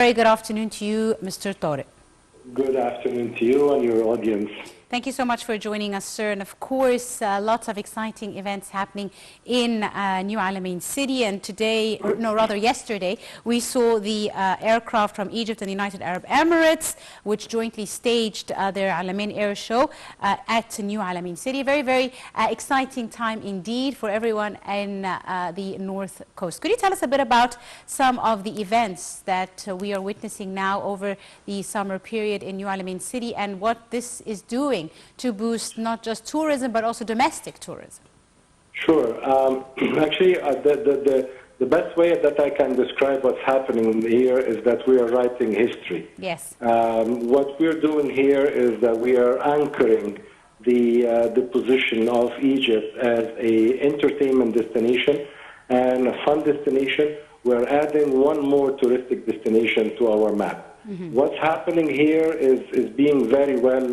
Very good afternoon to you, Mr. Tariq. Good afternoon to you and your audience. Thank you so much for joining us, sir. And of course, lots of exciting events happening in New Alamein City. And today, or no, rather yesterday, we saw the aircraft from Egypt and the United Arab Emirates, which jointly staged their Alamein Air Show at New Alamein City. Very, very exciting time indeed for everyone in the North Coast. Could you tell us a bit about some of the events that we are witnessing now over the summer period in New Alamein City and what this is doing to boost not just tourism but also domestic tourism? Sure. Actually, the best way that I can describe what's happening here is that we are writing history. Yes. What we're doing here is that we are anchoring the position of Egypt as an entertainment destination and a fun destination. We're adding one more touristic destination to our map. Mm-hmm. What's happening here is being very well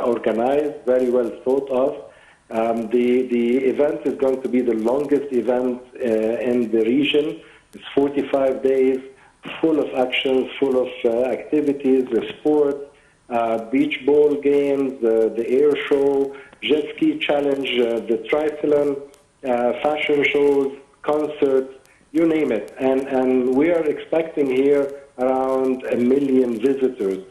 organized, very well thought of. The event is going to be the longest event in the region. It's 45 days, full of actions, full of activities, the sport, beach ball games, the air show, jet ski challenge, the triathlon, fashion shows, concerts, you name it. And we are expecting here around 1 million visitors,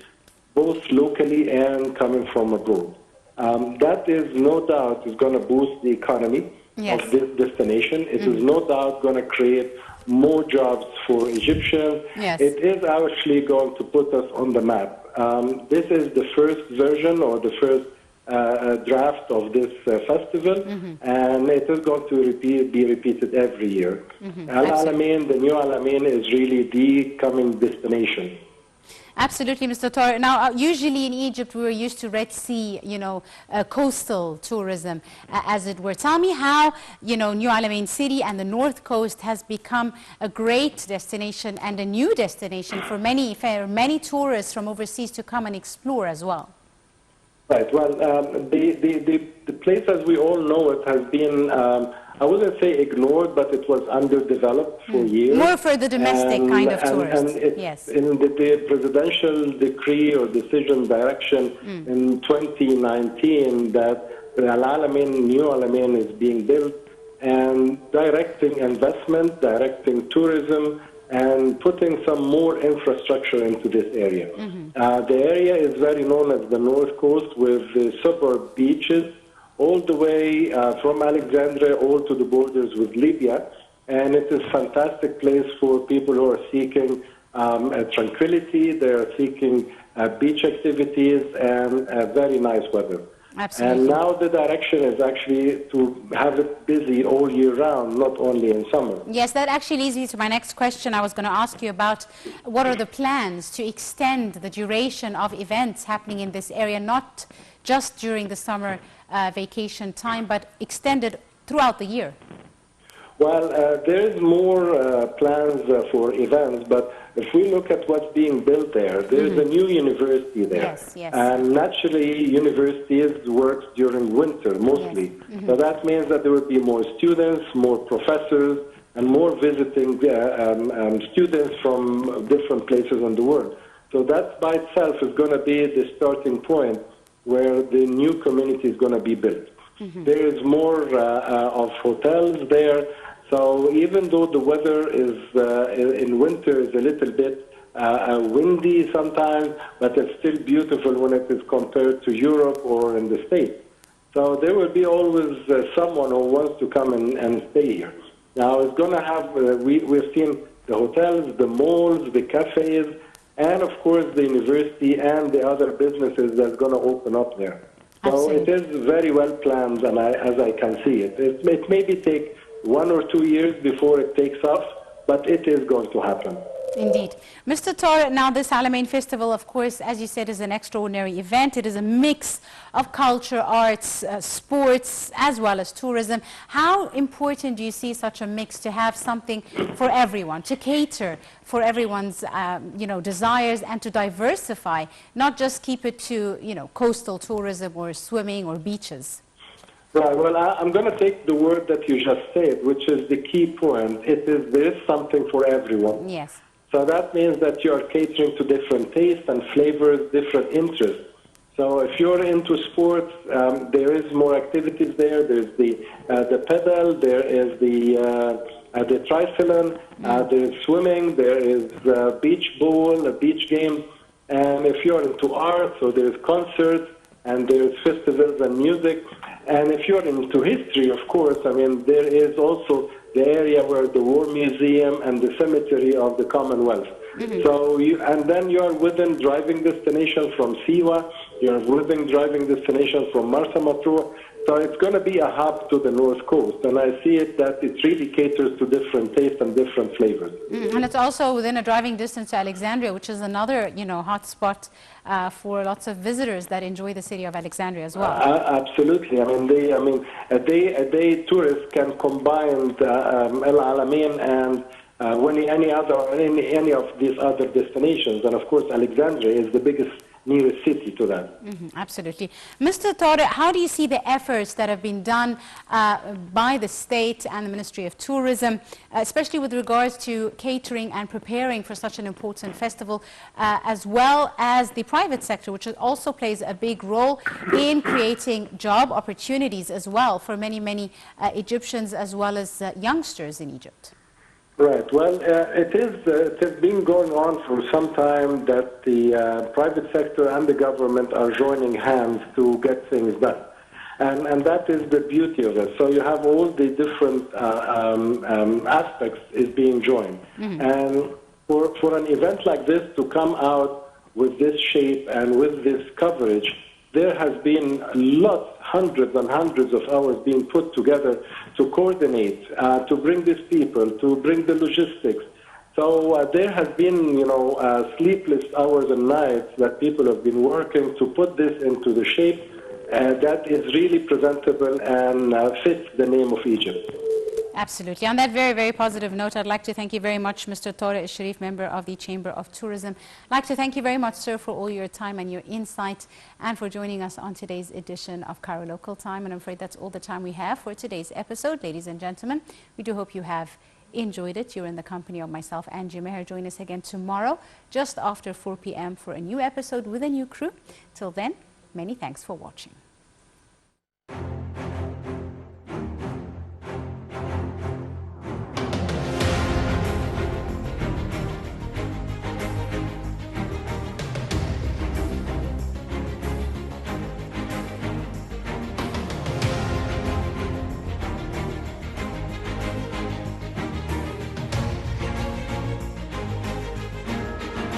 both locally and coming from abroad. That is no doubt is going to boost the economy of this destination. It is no doubt going to create more jobs for Egyptians. Yes. It is actually going to put us on the map. This is the first version or the first draft of this festival, and it is going to be repeated every year. Al Alamein, the New Alamein, is really the coming destination. Absolutely, Mr. Tariq. Now, usually in Egypt, we were used to Red Sea, coastal tourism, as it were. Tell me how, New Alamein City and the North Coast has become a great destination and a new destination for many tourists from overseas to come and explore as well. Right. Well, the place, as we all know it, has been, I wouldn't say ignored, but it was underdeveloped for years. More for the domestic kind of tourists. Yes. In the presidential decree or decision direction in 2019 that Al Alamein, New Alamein is being built and directing investment, directing tourism, and putting some more infrastructure into this area. The area is very known as the North Coast with the suburb beaches all the way from Alexandria all to the borders with Libya. And it is a fantastic place for people who are seeking tranquility, they are seeking beach activities and very nice weather. Absolutely. And now the direction is actually to have it busy all year round, not only in summer. Yes, that actually leads me to my next question. I was going to ask you about what are the plans to extend the duration of events happening in this area, not just during the summer vacation time, but extended throughout the year. Well, there's more plans for events, but if we look at what's being built there, there's a new university there. Yes, yes. And naturally, universities work during winter mostly. Yes. So that means that there will be more students, more professors, and more visiting students from different places in the world. So that by itself is going to be the starting point where the new community is going to be built. There is more of hotels there. So even though the weather is in winter is a little bit windy sometimes, but it's still beautiful when it is compared to Europe or in the States. So there will be always someone who wants to come and stay here. Now it's going to have, we've seen the hotels, the malls, the cafes, and of course the university and the other businesses that's going to open up there. So it is very well planned, and as I can see it. It maybe take 1 or 2 years before it takes off, but it is going to happen. Indeed. Mr. Tariq, now this Alamein Festival, of course, as you said, is an extraordinary event. It is a mix of culture, arts, sports, as well as tourism. How important do you see such a mix to have something for everyone, to cater for everyone's, desires and to diversify, not just keep it to, coastal tourism or swimming or beaches? Right. Well, I'm going to take the word that you just said, which is the key point. There is something for everyone. Yes. So that means that you are catering to different tastes and flavors, different interests. So if you're into sports, there is more activities there. There's the pedal, there is the triathlon, there is swimming, there is beach ball, a beach game. And if you're into art, so there's concerts, and there's festivals and music. And if you're into history, of course, I mean, there is also the area where the War Museum and the Cemetery of the Commonwealth. So and then you are within driving destination from Siwa, you're within driving destination from Marsa Matruh. So it's going to be a hub to the North Coast, and I see it that it really caters to different tastes and different flavors. And it's also within a driving distance to Alexandria, which is another, hot spot for lots of visitors that enjoy the city of Alexandria as well. Absolutely. A day tourists can combine El Alamein and any of these other destinations, and of course Alexandria is the biggest nearest city to that. Absolutely. Mr. Tariq, how do you see the efforts that have been done by the state and the Ministry of Tourism, especially with regards to catering and preparing for such an important festival, as well as the private sector, which also plays a big role in creating job opportunities as well for many Egyptians as well as youngsters in Egypt? Right. Well, it has been going on for some time that the private sector and the government are joining hands to get things done. And that is the beauty of it. So you have all the different aspects is being joined. And for an event like this to come out with this shape and with this coverage, there has been hundreds and hundreds of hours being put together to coordinate, to bring these people, to bring the logistics. So there has been, sleepless hours and nights that people have been working to put this into the shape that is really presentable and fits the name of Egypt. Absolutely. On that very positive note, I'd like to thank you very much, Mr. Tariq Sharif, member of the Chamber of Tourism. I'd like to thank you very much, sir, for all your time and your insight and for joining us on today's edition of Cairo Local Time. And I'm afraid that's all the time we have for today's episode. Ladies and gentlemen, we do hope you have enjoyed it. You're in the company of myself, Angie Meher. Join us again tomorrow, just after 4 p.m. for a new episode with a new crew. Till then, many thanks for watching.